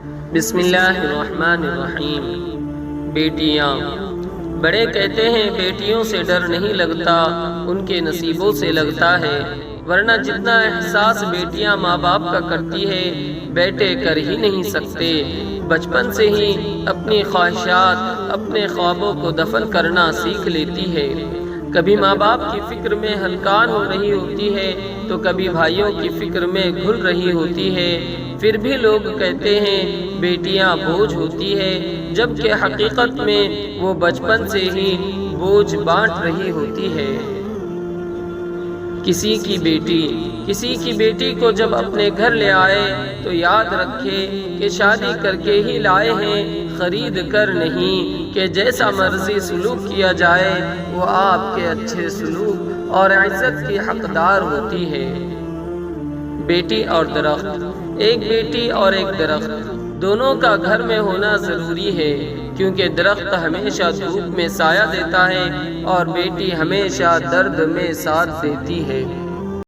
بسم اللہ الرحمن الرحیم۔ بیٹیاں، بڑے کہتے ہیں بیٹیوں سے ڈر نہیں لگتا، ان کے نصیبوں سے لگتا ہے، ورنہ جتنا احساس بیٹیاں ماں باپ کا کرتی ہے بیٹے کر ہی نہیں سکتے۔ بچپن سے ہی اپنی خواہشات، اپنے خوابوں کو دفن کرنا سیکھ لیتی ہے۔ کبھی ماں باپ کی فکر میں ہلکان ہو رہی ہوتی ہے تو کبھی بھائیوں کی فکر میں گھل رہی ہوتی ہے، پھر بھی لوگ کہتے ہیں بیٹیاں بوجھ ہوتی ہے، جبکہ حقیقت میں وہ بچپن سے ہی بوجھ بانٹ رہی ہوتی ہے۔ کسی کی بیٹی کو جب اپنے گھر لے آئے تو یاد رکھے کہ شادی کر کے ہی لائے ہیں، خرید کر نہیں، کہ جیسا مرضی سلوک کیا جائے وہ آپ کے اچھے سلوک اور عزت کی حقدار ہوتی ہے۔ بیٹی اور درخت، ایک بیٹی اور ایک درخت دونوں کا گھر میں ہونا ضروری ہے، کیونکہ درخت ہمیشہ دھوپ میں سایہ دیتا ہے اور بیٹی ہمیشہ درد میں ساتھ دیتی ہے۔